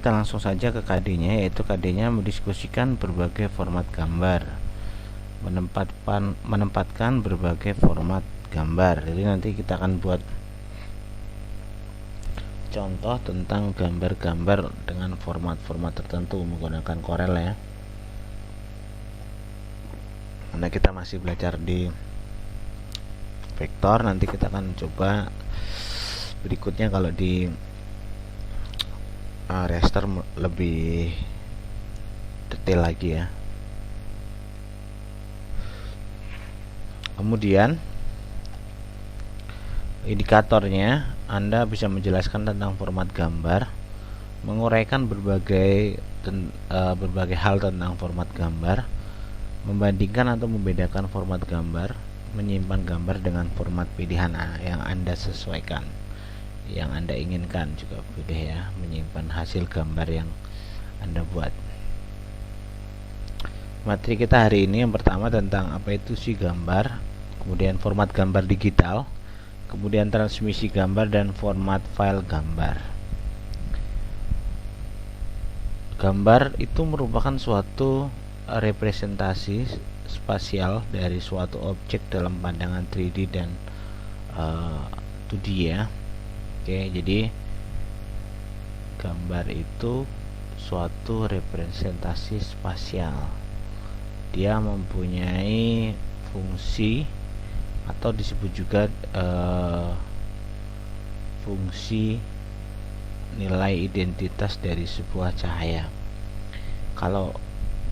kita langsung saja ke KD-nya, yaitu KD-nya mendiskusikan berbagai format gambar, menempatkan berbagai format gambar. Jadi nanti kita akan buat contoh tentang gambar-gambar dengan format-format tertentu menggunakan Corel ya. Karena kita masih belajar di vektor, nanti kita akan coba berikutnya kalau di raster lebih detail lagi ya. Kemudian indikatornya Anda bisa menjelaskan tentang format gambar, menguraikan berbagai hal tentang format gambar, membandingkan atau membedakan format gambar, menyimpan gambar dengan format pilihan yang Anda sesuaikan, yang Anda inginkan juga boleh ya, menyimpan hasil gambar yang Anda buat. Materi kita hari ini yang pertama tentang apa itu sih gambar, kemudian format gambar digital, kemudian transmisi gambar dan format file gambar. Gambar itu merupakan suatu representasi spasial dari suatu objek dalam pandangan 3D dan 2D ya. Oke, jadi gambar itu suatu representasi spasial. Dia mempunyai fungsi atau disebut juga fungsi nilai identitas dari sebuah cahaya. Kalau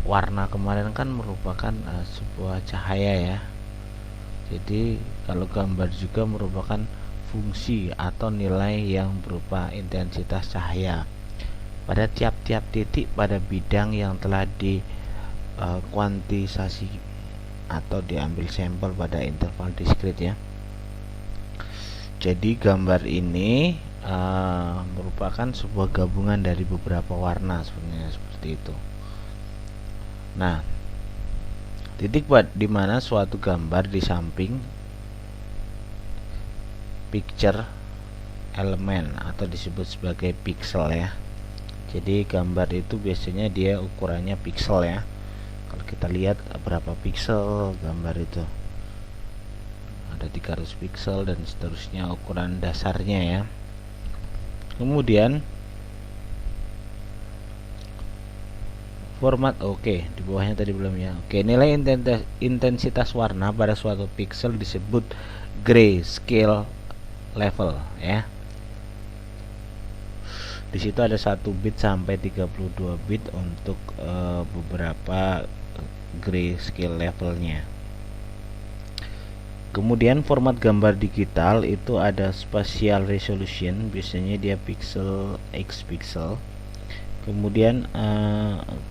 warna kemarin kan merupakan sebuah cahaya ya. Jadi kalau gambar juga merupakan fungsi atau nilai yang berupa intensitas cahaya pada tiap-tiap titik pada bidang yang telah kuantisasi atau diambil sampel pada interval diskrit ya. Jadi gambar ini merupakan sebuah gabungan dari beberapa warna sebenarnya, seperti itu. Nah, titik di mana suatu gambar di samping picture element atau disebut sebagai pixel ya. Jadi gambar itu biasanya dia ukurannya pixel ya. Kalau kita lihat berapa pixel gambar itu, ada 300 pixel dan seterusnya ukuran dasarnya ya. Kemudian format di bawahnya tadi belum ya. Nilai intensitas warna pada suatu pixel disebut grayscale level ya. Di situ ada 1 bit sampai 32 bit untuk beberapa grayscale levelnya. Kemudian format gambar digital itu ada spatial resolution, biasanya dia pixel x pixel. Kemudian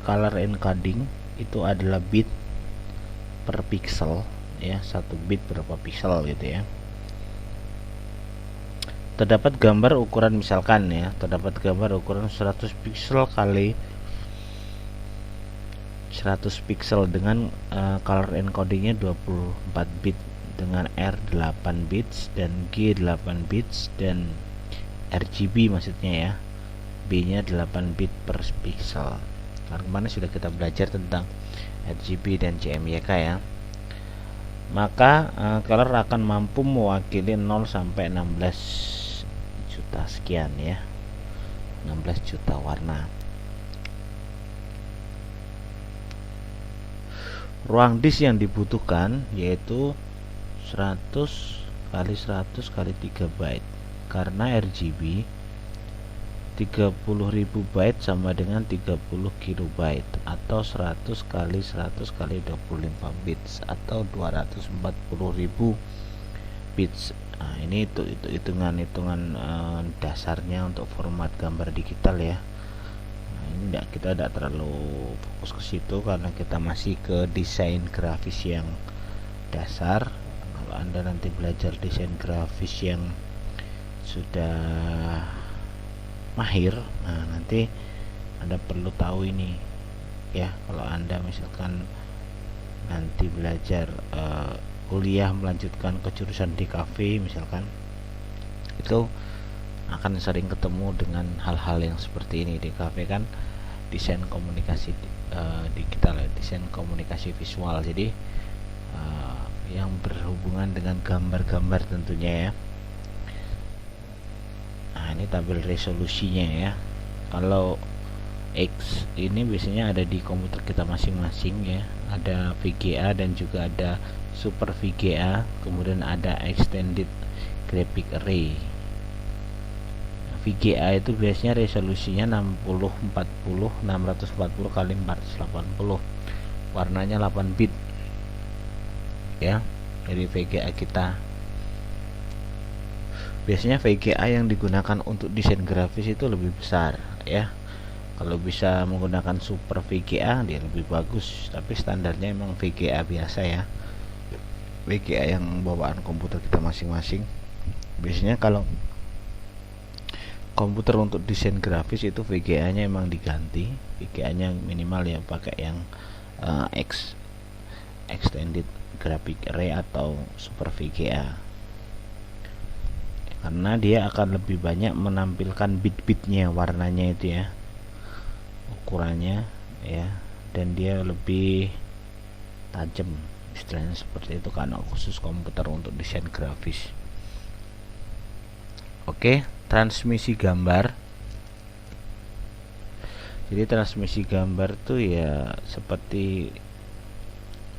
color encoding itu adalah bit per pixel ya, 1 bit berapa pixel gitu ya. Terdapat gambar ukuran misalkan ya, terdapat gambar ukuran 100 pixel kali 100 pixel dengan color encodingnya 24 bit dengan R 8 bits dan G 8 bits dan RGB maksudnya ya, B nya 8 bit per pixel. Karena kemarin sudah kita belajar tentang RGB dan CMYK ya. Maka color akan mampu mewakili 0 sampai 16 juta sekian ya, 16 juta warna. Ruang disk yang dibutuhkan yaitu 100 kali 100 kali 3 byte, karena RGB 30.000 byte sama dengan 30 kilobyte atau 100 kali 100 kali 25 bits atau 240.000 bits. Nah, ini itu hitungan dasarnya untuk format gambar digital ya. Nah, ini kita tidak terlalu fokus ke situ karena kita masih ke desain grafis yang dasar. Kalau Anda nanti belajar desain grafis yang sudah mahir, nah nanti Anda perlu tahu ini ya. Kalau Anda misalkan nanti belajar kuliah melanjutkan ke jurusan DKV misalkan, itu akan sering ketemu dengan hal-hal yang seperti ini. DKV kan desain komunikasi digital ya, desain komunikasi visual, jadi yang berhubungan dengan gambar-gambar tentunya ya. Nah, ini tampil resolusinya ya. Kalau X ini biasanya ada di komputer kita masing-masing ya, ada VGA dan juga ada Super VGA, kemudian ada Extended Graphic Array. Nah, VGA itu biasanya resolusinya 640 kali 480, warnanya 8 bit ya. Dari VGA kita, biasanya VGA yang digunakan untuk desain grafis itu lebih besar ya. Kalau bisa menggunakan Super VGA dia lebih bagus, tapi standarnya emang VGA biasa ya, VGA yang bawaan komputer kita masing-masing. Biasanya kalau komputer untuk desain grafis itu VGA nya emang diganti, VGA nya minimal ya pakai yang Extended Graphic Array atau Super VGA, karena dia akan lebih banyak menampilkan bit-bitnya, warnanya itu ya, ukurannya ya, dan dia lebih tajam, istilahnya seperti itu, karena khusus komputer untuk desain grafis. Oke, transmisi gambar. Jadi transmisi gambar tuh ya seperti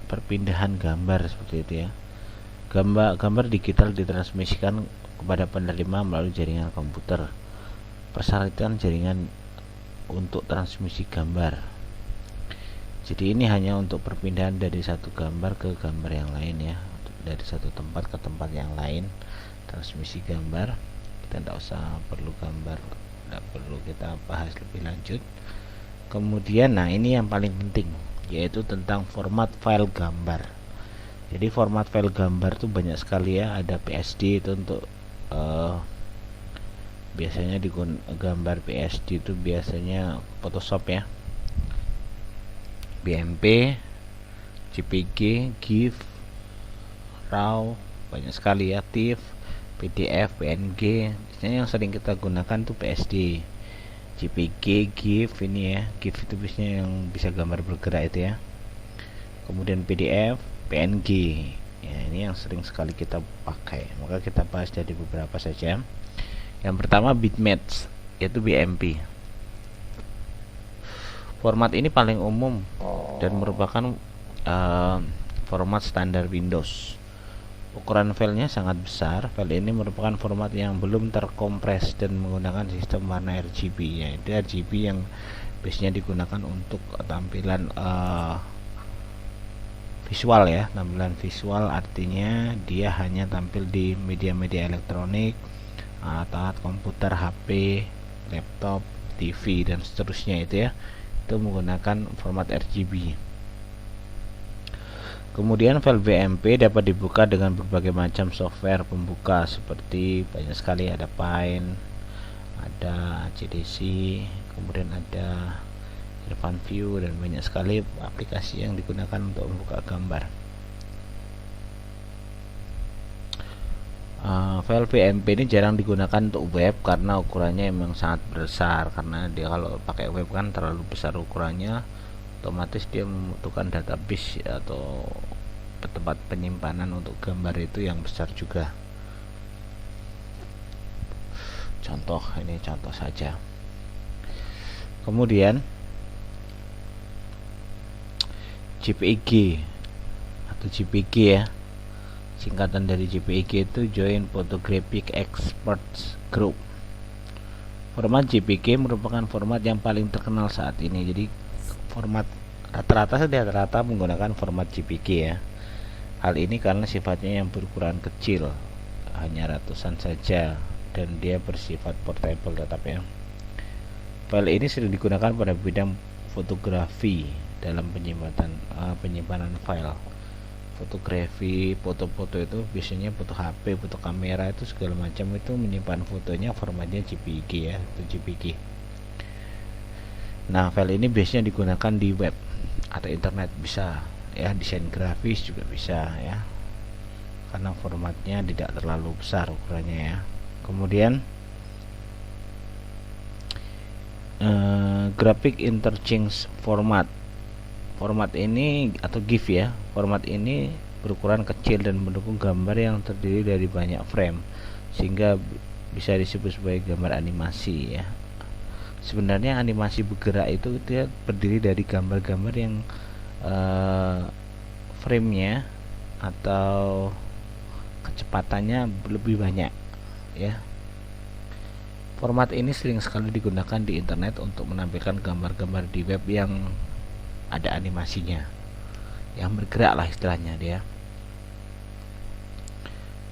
perpindahan gambar seperti itu ya. Gambar digital ditransmisikan kepada penerima melalui jaringan komputer. Persyaratan jaringan untuk transmisi gambar. Jadi ini hanya untuk perpindahan dari satu gambar ke gambar yang lain ya, dari satu tempat ke tempat yang lain. Transmisi gambar kita tidak usah perlu gambar, tidak perlu kita bahas lebih lanjut. Kemudian nah ini yang paling penting, yaitu tentang format file gambar. Jadi format file gambar tuh banyak sekali ya, ada PSD itu untuk biasanya di gambar PSD itu biasanya Photoshop ya, BMP, JPG, GIF, RAW, banyak sekali ya, TIFF, PDF, PNG. Biasanya yang sering kita gunakan tuh PSD, JPG, GIF ini ya. GIF itu biasanya yang bisa gambar bergerak itu ya. Kemudian PDF, PNG ya, ini yang sering sekali kita pakai, maka kita bahas dari beberapa saja. Yang pertama bitmaps, yaitu BMP. Format ini paling umum dan merupakan format standar Windows. Ukuran filenya sangat besar. File ini merupakan format yang belum terkompres dan menggunakan sistem warna RGB, yaitu RGB yang biasanya digunakan untuk tampilan visual ya. Tampilan visual artinya dia hanya tampil di media-media elektronik, alat komputer, HP, laptop, TV dan seterusnya itu ya. Itu menggunakan format RGB. Kemudian file BMP dapat dibuka dengan berbagai macam software pembuka, seperti banyak sekali, ada Paint, ada CDC, kemudian ada Advanced View, dan banyak sekali aplikasi yang digunakan untuk membuka gambar. File BMP ini jarang digunakan untuk web karena ukurannya memang sangat besar, karena dia kalau pakai web kan terlalu besar ukurannya, otomatis dia membutuhkan database atau tempat penyimpanan untuk gambar itu yang besar juga. Contoh, ini contoh saja. Kemudian JPEG atau JPG ya, singkatan dari JPEG itu Joint Photographic Experts Group. Format JPG merupakan format yang paling terkenal saat ini. Jadi format rata-rata menggunakan format JPG ya. Hal ini karena sifatnya yang berukuran kecil, hanya ratusan saja, dan dia bersifat portable tetap ya. File ini sering digunakan pada bidang fotografi dalam penyimpanan file. Fotografi, foto-foto itu biasanya foto HP, foto kamera itu segala macam itu menyimpan fotonya formatnya JPG ya, itu JPG. Nah, file ini biasanya digunakan di web atau internet, bisa ya, desain grafis juga bisa ya, karena formatnya tidak terlalu besar ukurannya ya. Kemudian graphic interchange format. Format ini atau GIF ya, format ini berukuran kecil dan mendukung gambar yang terdiri dari banyak frame, sehingga bisa disebut sebagai gambar animasi ya. Sebenarnya animasi bergerak itu dia berdiri dari gambar-gambar yang framenya atau kecepatannya lebih banyak ya. Format ini sering sekali digunakan di internet untuk menampilkan gambar-gambar di web yang ada animasinya, yang bergerak lah istilahnya dia.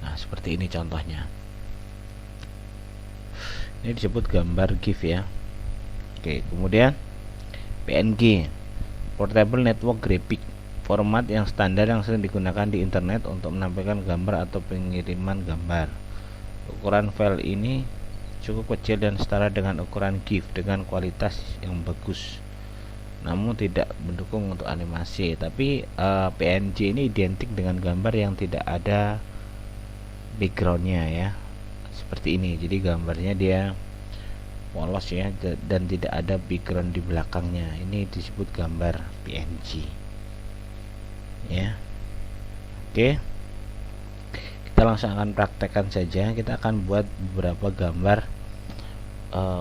Nah, seperti ini contohnya. Ini disebut gambar GIF ya. Oke, kemudian PNG, Portable Network Graphic, format yang standar yang sering digunakan di internet untuk menampilkan gambar atau pengiriman gambar. Ukuran file ini cukup kecil dan setara dengan ukuran GIF dengan kualitas yang bagus, namun tidak mendukung untuk animasi. Tapi PNG ini identik dengan gambar yang tidak ada backgroundnya ya, seperti ini. Jadi gambarnya dia polos ya, dan tidak ada background di belakangnya. Ini disebut gambar PNG ya. Oke, kita langsung akan praktekkan saja. Kita akan buat beberapa gambar,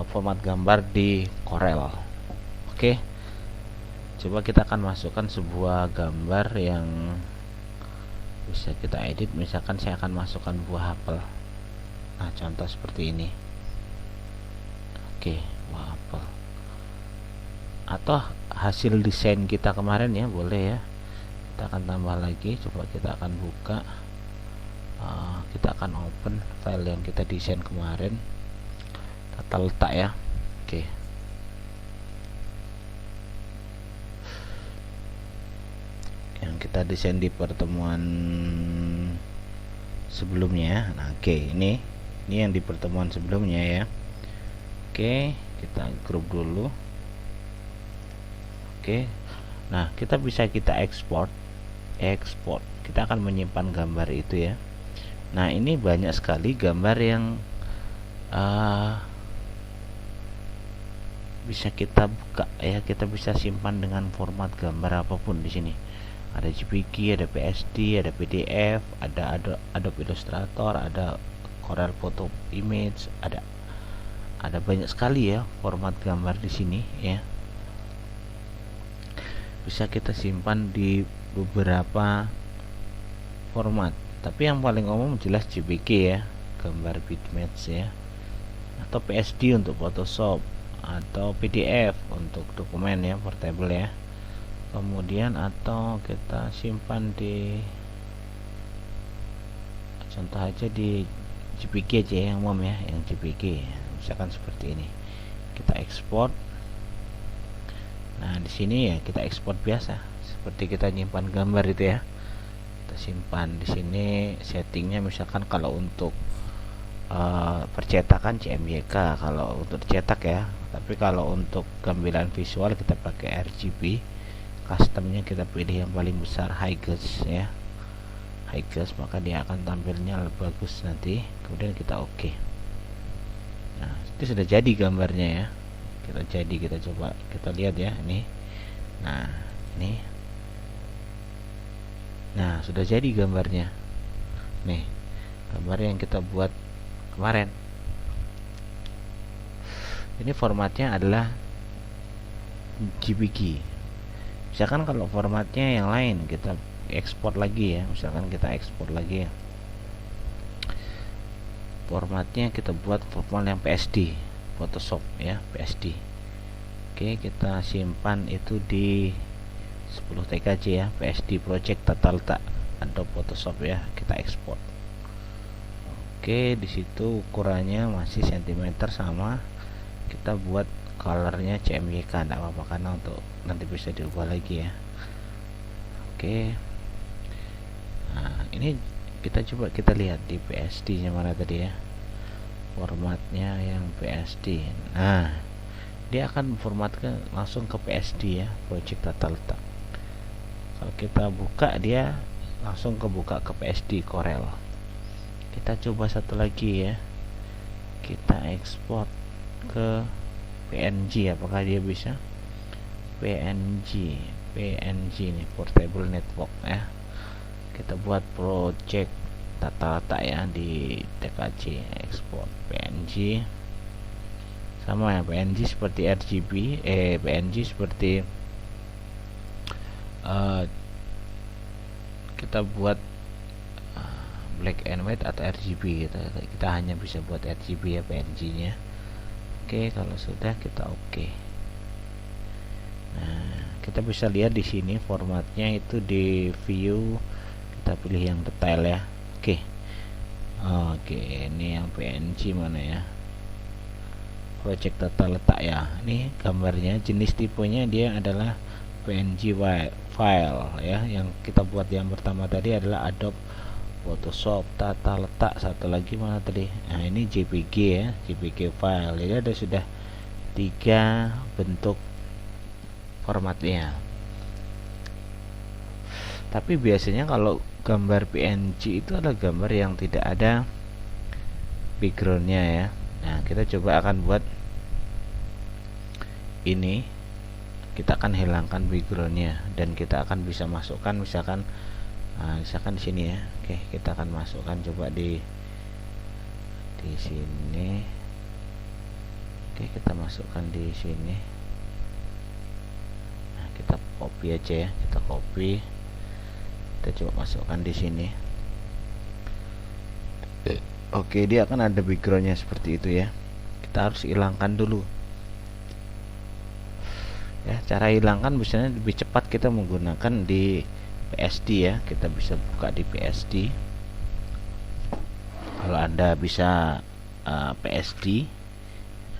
format gambar di Corel. Oke, coba kita akan masukkan sebuah gambar yang bisa kita edit. Misalkan saya akan masukkan buah apel. Nah, contoh seperti ini. Oke, buah apel. Atau hasil desain kita kemarin ya, boleh ya. Kita akan tambah lagi. Coba kita akan buka. Kita akan open file yang kita desain kemarin. Tata letak ya. Oke. Yang kita desain di pertemuan sebelumnya. Nah, oke, ini yang di pertemuan sebelumnya ya. Oke, kita grup dulu. Oke. Nah, kita bisa kita ekspor. Kita akan menyimpan gambar itu ya. Nah, ini banyak sekali gambar yang bisa kita buka ya. Kita bisa simpan dengan format gambar apapun di sini. Ada JPG, ada PSD, ada PDF, ada Adobe Illustrator, ada Corel Photo Image, ada banyak sekali ya format gambar di sini ya. Bisa kita simpan di beberapa format, tapi yang paling umum jelas JPG ya, gambar bitmap ya, atau PSD untuk Photoshop, atau PDF untuk dokumen ya, portable ya. Kemudian atau kita simpan di, contoh aja di JPG aja yang umum ya, yang JPG misalkan seperti ini. Kita ekspor. Nah, di sini ya kita ekspor biasa seperti kita nyimpan gambar itu ya. Kita simpan di sini. Settingnya misalkan kalau untuk percetakan CMYK kalau untuk cetak ya. Tapi kalau untuk gambaran visual kita pakai RGB. Customnya kita pilih yang paling besar, High-Res ya, High-Res, maka dia akan tampilnya lebih bagus nanti. Kemudian kita oke. Nah, itu sudah jadi gambarnya ya. Kita coba kita lihat ya ini. Nah, ini. Nah, sudah jadi gambarnya. Nih, gambar yang kita buat kemarin. Ini formatnya adalah JPG. Misalkan kalau formatnya yang lain kita ekspor lagi ya. Misalkan kita ekspor lagi ya. Formatnya kita buat format yang PSD, Photoshop ya, PSD. Oke, kita simpan itu di 10 TKJ ya, PSD project tata letak atau Photoshop ya, kita ekspor. Oke, di situ ukurannya masih cm sama. Kita buat colornya CMYK, enggak apa-apa karena untuk nanti bisa diubah lagi ya. Oke. Nah, ini kita coba kita lihat di PSD nya mana tadi ya, formatnya yang PSD. Nah, dia akan formatkan langsung ke PSD ya, project tata letak. Kalau kita buka dia langsung kebuka ke PSD Corel. Kita coba satu lagi ya, kita ekspor ke PNG, apakah dia bisa PNG nih, portable network ya. Kita buat project tata letak ya di TKC, export PNG sama ya, PNG seperti RGB, PNG seperti kita buat black and white atau RGB gitu. Kita hanya bisa buat RGB ya PNG nya. Oke, kalau sudah kita oke. Nah, kita bisa lihat di sini formatnya itu di view, kita pilih yang detail ya. Oke. Oke, ini yang PNG mana ya? Project tata letak ya. Ini gambarnya, jenis tipenya dia adalah PNG file ya. Yang kita buat yang pertama tadi adalah Adobe Photoshop tata letak, satu lagi mana tadi? Nah, ini JPG ya, JPG file. Jadi ada sudah 3 bentuk formatnya. Tapi biasanya kalau gambar PNG itu adalah gambar yang tidak ada backgroundnya ya. Nah, kita coba akan buat ini, kita akan hilangkan backgroundnya dan kita akan bisa masukkan misalkan di sini ya. Oke, kita akan masukkan coba di sini. Oke, kita masukkan di sini. Nah, kita copy aja ya, kita copy, kita coba masukkan di sini. Oke, dia akan ada backgroundnya seperti itu ya. Kita harus hilangkan dulu ya. Cara hilangkan biasanya lebih cepat kita menggunakan di PSD ya. Kita bisa buka di PSD. Kalau Anda bisa PSD,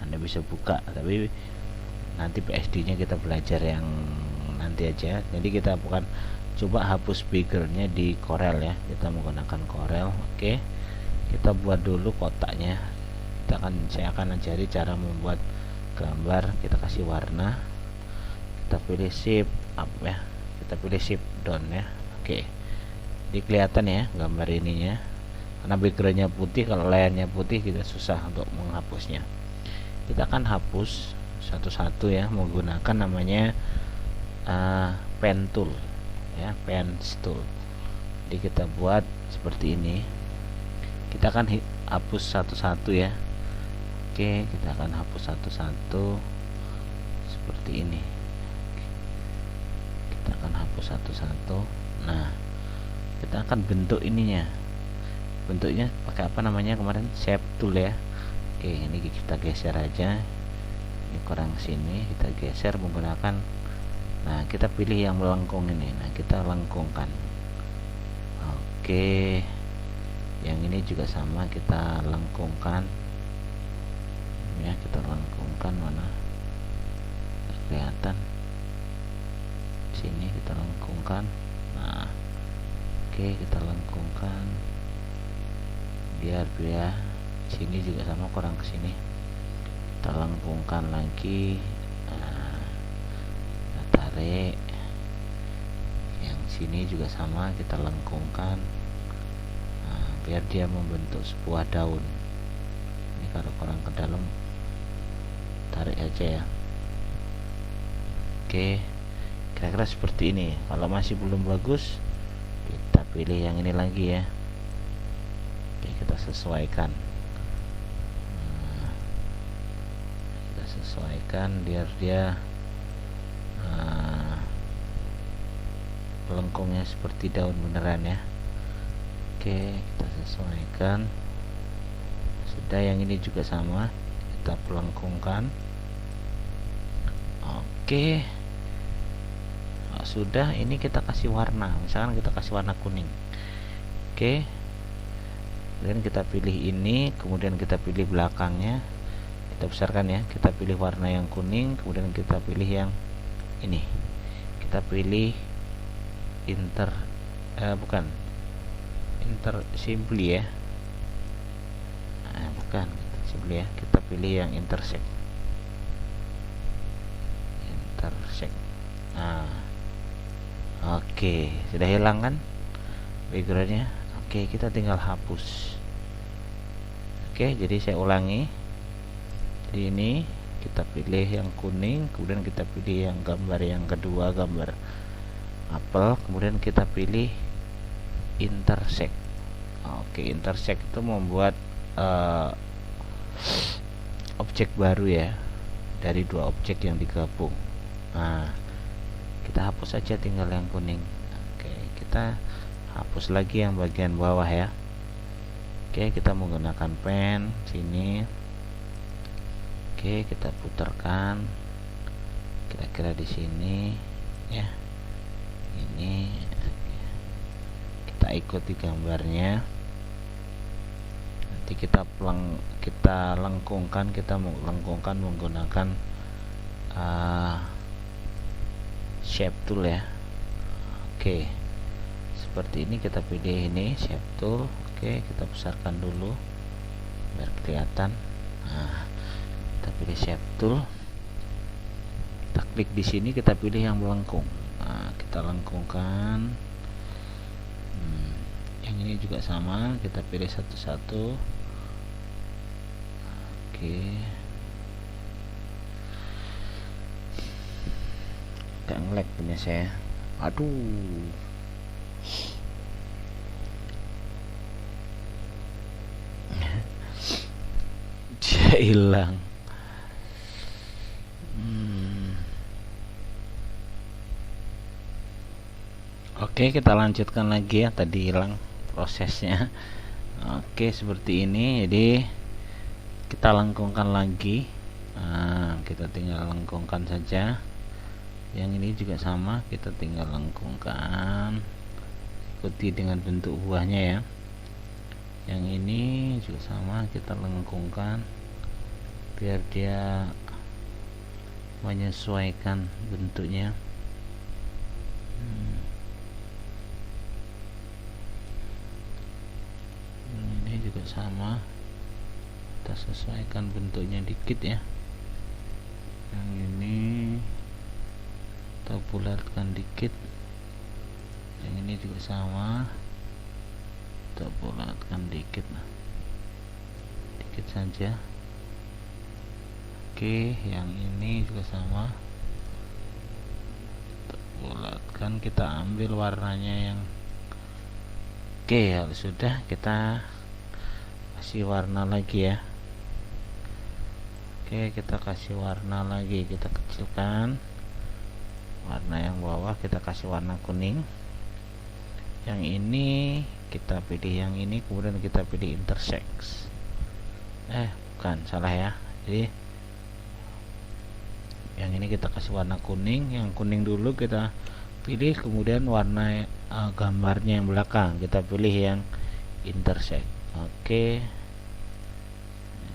Anda bisa buka, tapi nanti PSD nya kita belajar yang nanti aja. Jadi kita bukan coba hapus backgroundnya di Corel ya, kita menggunakan Corel. Oke, kita buat dulu kotaknya. Saya akan ajari cara membuat gambar. Kita kasih warna, kita pilih shift up ya, kita pilih shift down ya. Oke, jadi kelihatan ya gambar ininya, karena backgroundnya putih. Kalau layarnya putih kita susah untuk menghapusnya. Kita akan hapus satu-satu ya, menggunakan namanya pen tool ya, pen tool. Jadi kita buat seperti ini. Kita akan hapus satu-satu ya. Oke, kita akan hapus satu-satu seperti ini. Kita akan hapus satu-satu. Nah, kita akan bentuk ininya. Bentuknya pakai apa namanya kemarin, shape tool ya. Oke, ini kita geser aja. Ini kurang sini, kita geser menggunakan. Nah, kita pilih yang melengkung ini. Nah, kita lengkungkan. Oke, yang ini juga sama, kita lengkungkan ya. Kita lengkungkan, mana nggak kelihatan, sini kita lengkungkan. Nah, oke, kita lengkungkan biar sini juga sama, kurang ke sini. Kita lengkungkan lagi. Nah, kita tarik yang sini juga sama, kita lengkungkan. Nah, biar dia membentuk sebuah daun. Ini kalau kurang ke dalam, tarik aja ya. Oke, kira-kira seperti ini. Kalau masih belum bagus, kita pilih yang ini lagi ya. Oke, kita sesuaikan. Nah, kita sesuaikan biar dia lengkungnya seperti daun beneran ya. Oke, kita sesuaikan. Sudah, yang ini juga sama, kita pelengkungkan. Oke, sudah. Ini kita kasih warna, misalkan kita kasih warna kuning. Oke, kemudian kita pilih ini, kemudian kita pilih belakangnya, kita besarkan ya. Kita pilih warna yang kuning, kemudian kita pilih yang ini, kita pilih inter simply ya. Nah, bukan simply ya, kita pilih yang intersect. Nah, oke, sudah hilang kan backgroundnya. Oke, kita tinggal hapus. Oke, jadi saya ulangi. Jadi ini kita pilih yang kuning, kemudian kita pilih yang gambar yang kedua, gambar apel, kemudian kita pilih intersect. Oke, intersect itu membuat objek baru ya, dari dua objek yang digabung. Nah, kita hapus saja tinggal yang kuning. Oke, kita hapus lagi yang bagian bawah ya. Oke, kita menggunakan pen sini. Oke, kita putarkan kira-kira di sini ya. Ini kita ikuti gambarnya. Nanti kita lengkungkan, menggunakan shape tool ya. Oke, seperti ini. Kita pilih ini shape tool. Oke, kita besarkan dulu biar kelihatan. Nah, kita pilih shape tool, kita klik di sini, kita pilih yang melengkung. Nah, kita lengkungkan. Yang ini juga sama, kita pilih satu-satu. Oke, gak nge-lag punya saya. Aduh, dia hilang. Oke, kita lanjutkan lagi ya, tadi hilang prosesnya. Oke, seperti ini. Jadi kita lengkungkan lagi. Nah, kita tinggal lengkungkan saja. Yang ini juga sama, kita tinggal lengkungkan, ikuti dengan bentuk buahnya ya. Yang ini juga sama, kita lengkungkan biar dia menyesuaikan bentuknya. Ini juga sama, kita sesuaikan bentuknya dikit ya. Yang ini kita bulatkan dikit. Yang ini juga sama, kita bulatkan dikit, dikit saja. Oke, yang ini juga sama, kita bulatkan, kita ambil warnanya yang oke. Kalau sudah, kita kasih warna lagi ya. Oke, kita kasih warna lagi, kita kecilkan warna yang bawah, kita kasih warna kuning. Yang ini kita pilih yang ini, kemudian kita pilih intersect. Bukan, salah ya. Jadi yang ini kita kasih warna kuning, yang kuning dulu kita pilih, kemudian warna gambarnya yang belakang kita pilih yang intersect. Oke,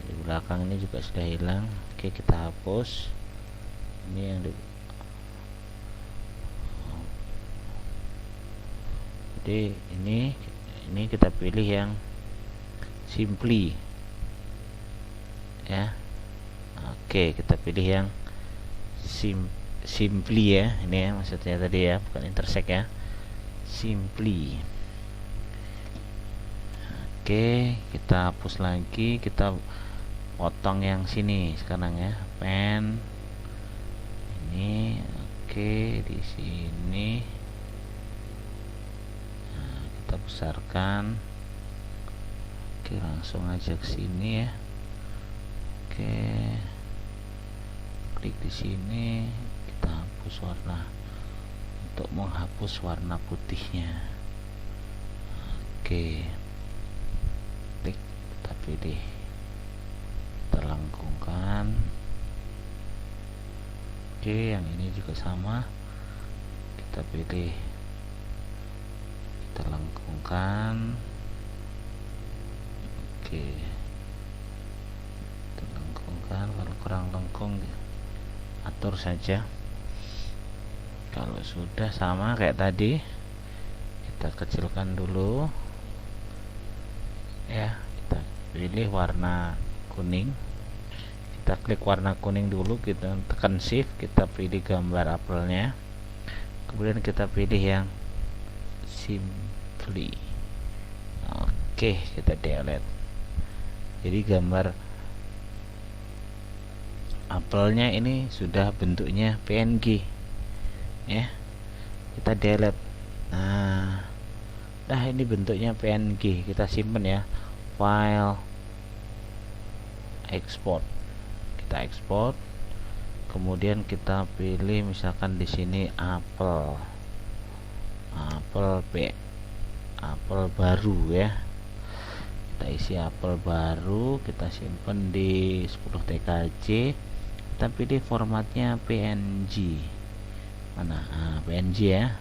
di belakang ini juga sudah hilang. Oke, kita hapus. Ini yang jadi ini kita pilih yang simply ya. Oke, kita pilih yang simply ya. Ini ya maksudnya tadi ya, bukan intersect ya, simply. Oke, kita hapus lagi, kita potong yang sini sekarang ya, pen ini. Oke, di sini kita besarkan. Oke, langsung aja ke sini ya. Oke, klik di sini, kita hapus warna untuk menghapus warna putihnya. Oke, klik, kita pilih, kita lengkungkan. Oke, yang ini juga sama, kita pilih, kita lengkungkan. Oke, kita lengkungkan. Kalau kurang lengkung atur saja. Kalau sudah sama kayak tadi, kita kecilkan dulu ya. Kita pilih warna kuning, kita klik warna kuning dulu, kita tekan shift, kita pilih gambar apelnya, kemudian kita pilih yang simply. Oke, kita delete. Jadi gambar apelnya ini sudah bentuknya PNG ya, kita delete. Nah ini bentuknya PNG, kita simpen ya, file export, kita ekspor, kemudian kita pilih misalkan di sini apel baru ya, kita isi apel baru, kita simpen di 10 tkj, kita pilih formatnya PNG mana, PNG ya,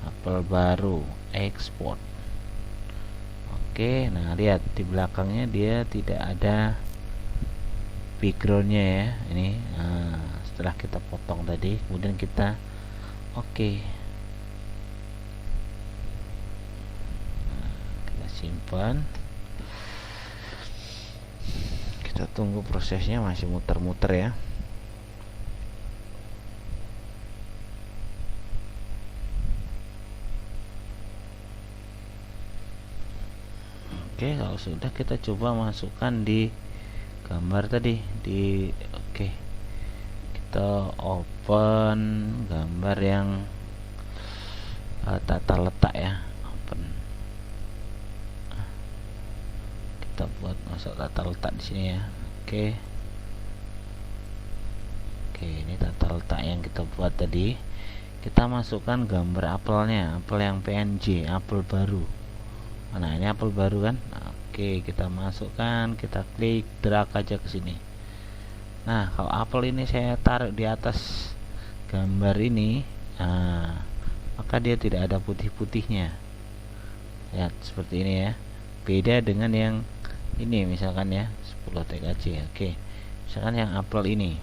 apel baru ekspor. Oke, nah lihat di belakangnya dia tidak ada backgroundnya ya ini. Setelah kita potong tadi, kemudian kita kita simpan, kita tunggu prosesnya, masih muter-muter ya. Oke, kalau sudah kita coba masukkan di gambar tadi di kita open gambar yang tata letak ya, open. Kita buat masuk tata letak di sini ya. Oke, ini tata letak yang kita buat tadi. Kita masukkan gambar apelnya, apel yang PNG, apel baru. Nah ini apel baru kan. Oke, kita masukkan, kita klik, drag aja ke sini. Nah kalau apel ini saya taruh di atas gambar ini, maka dia tidak ada putih-putihnya. Lihat seperti ini ya, beda dengan yang ini misalkan ya 10 tkj. Oke, misalkan yang apel ini,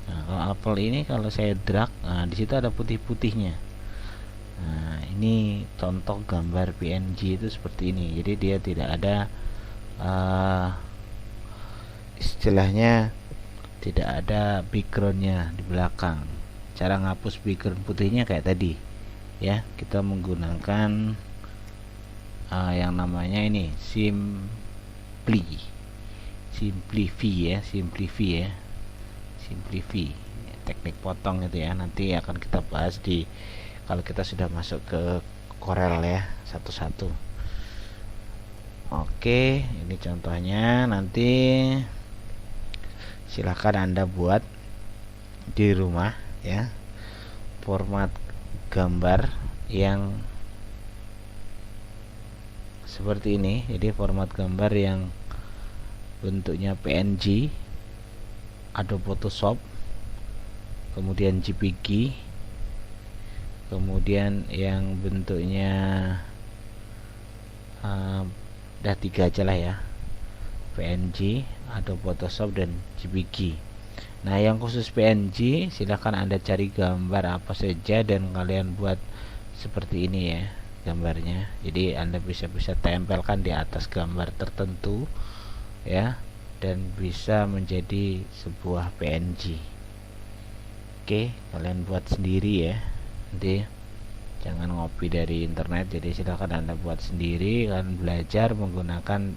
nah kalau apel ini kalau saya drag, di situ ada putih-putihnya. Nah ini contoh gambar PNG itu seperti ini, jadi dia tidak ada istilahnya tidak ada backgroundnya di belakang. Cara ngapus background putihnya kayak tadi ya, kita menggunakan yang namanya ini Simplify teknik potong itu ya, nanti akan kita bahas di kalau kita sudah masuk ke Corel ya satu-satu. Oke, ini contohnya, nanti silahkan Anda buat di rumah ya, format gambar yang seperti ini. Jadi format gambar yang bentuknya PNG, Adobe Photoshop, kemudian JPG, kemudian yang bentuknya udah 3 aja lah ya, PNG, Adobe Photoshop, dan JPG. Nah yang khusus PNG silahkan Anda cari gambar apa saja dan kalian buat seperti ini ya gambarnya. Jadi Anda bisa tempelkan di atas gambar tertentu ya, dan bisa menjadi sebuah PNG. Oke, kalian buat sendiri ya, nanti jangan ngopi dari internet. Jadi silahkan Anda buat sendiri, kalian belajar menggunakan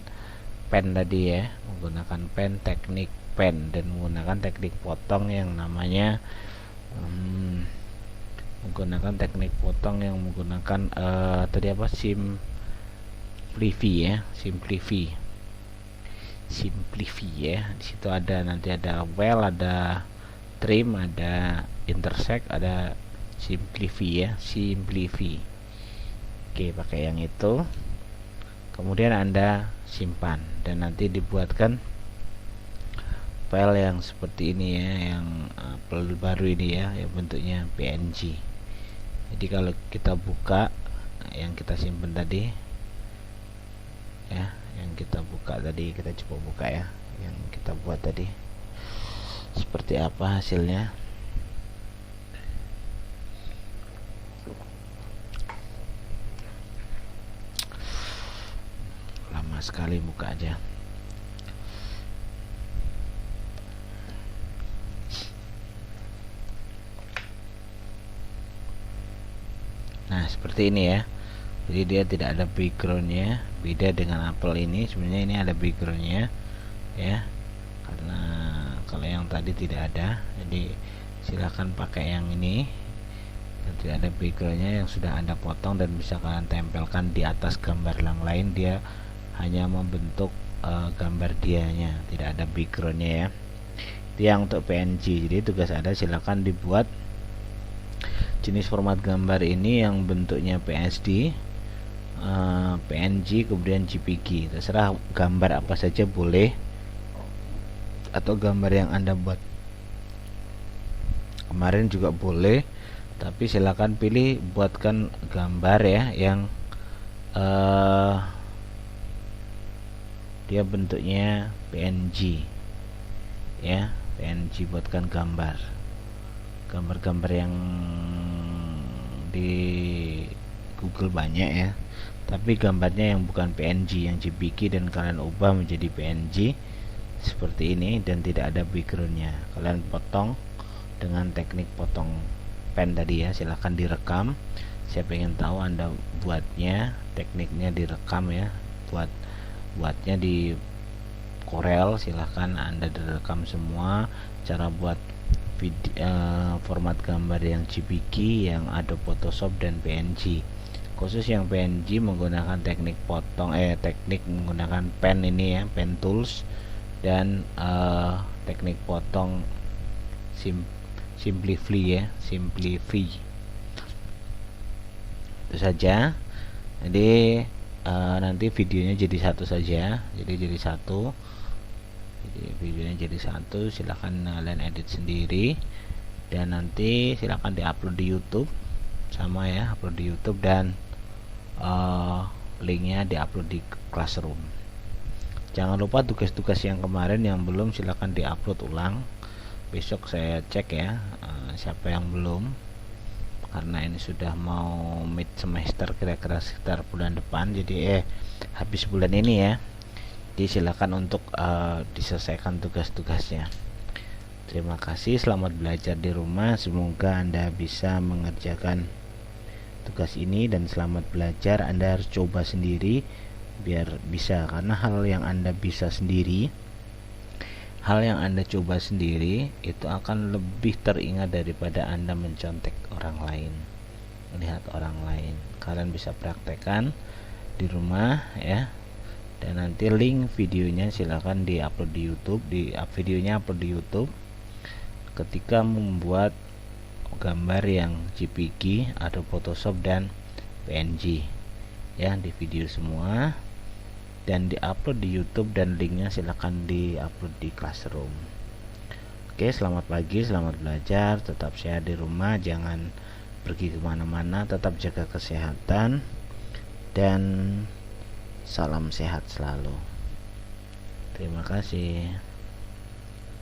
pen tadi ya, menggunakan pen, teknik pen, dan menggunakan teknik potong yang namanya menggunakan teknik potong yang menggunakan tadi apa, Simplify ya, Simplify ya. Di situ ada nanti ada well, ada trim, ada intersect, ada Simplify ya, Simplify. Oke, pakai yang itu, kemudian Anda simpan dan nanti dibuatkan file yang seperti ini ya, yang baru ini ya, yang bentuknya PNG. Jadi kalau kita buka yang kita simpan tadi ya, yang kita buka tadi, kita coba buka ya, yang kita buat tadi seperti apa hasilnya. Lama sekali buka aja. Nah seperti ini ya, jadi dia tidak ada backgroundnya, beda dengan apel ini. Sebenarnya ini ada backgroundnya ya, karena kalau yang tadi tidak ada. Jadi silahkan pakai yang ini, tidak ada backgroundnya, yang sudah Anda potong dan bisa kalian tempelkan di atas gambar yang lain. Dia hanya membentuk gambar dianya, tidak ada backgroundnya ya. Itu yang untuk PNG. Jadi tugas Anda silahkan dibuat jenis format gambar ini yang bentuknya PSD, PNG, kemudian JPG. Terserah gambar apa saja boleh, atau gambar yang Anda buat kemarin juga boleh, tapi silakan pilih buatkan gambar ya yang dia bentuknya PNG ya, PNG. Buatkan gambar yang di Google banyak ya, tapi gambarnya yang bukan PNG, yang JPG, dan kalian ubah menjadi PNG seperti ini dan tidak ada backgroundnya. Kalian potong dengan teknik potong pen tadi ya, silahkan direkam. Saya pengen tahu Anda buatnya, tekniknya direkam ya, buatnya di Corel, silahkan Anda direkam semua. Cara buat format gambar yang JPG, yang ada Photoshop dan PNG. Khusus yang PNG menggunakan teknik potong, teknik menggunakan pen ini ya, pen tools, dan teknik potong Simplify ya, Simplify. Itu saja. Jadi nanti videonya jadi satu saja, jadi satu. Jadi videonya jadi satu, silahkan kalian edit sendiri, dan nanti silahkan diupload di YouTube, sama ya, upload di YouTube, dan linknya diupload di Classroom. Jangan lupa tugas-tugas yang kemarin yang belum, silahkan diupload ulang. Besok saya cek ya siapa yang belum, karena ini sudah mau mid semester, kira-kira sekitar bulan depan, jadi habis bulan ini ya. Jadi silakan untuk diselesaikan tugas-tugasnya. Terima kasih, selamat belajar di rumah. Semoga Anda bisa mengerjakan tugas ini, dan selamat belajar. Anda harus coba sendiri biar bisa, karena hal yang Anda bisa sendiri, hal yang Anda coba sendiri itu akan lebih teringat daripada Anda mencontek orang lain, melihat orang lain. Kalian bisa praktekkan di rumah ya. Dan nanti link videonya silahkan diupload di YouTube, videonya upload di YouTube ketika membuat gambar yang JPG, Adobe Photoshop, dan PNG ya, di video semua dan diupload di YouTube, dan linknya silahkan diupload di Classroom. Oke, selamat pagi, selamat belajar, tetap sehat di rumah, jangan pergi kemana-mana, tetap jaga kesehatan, dan salam sehat selalu. Terima kasih.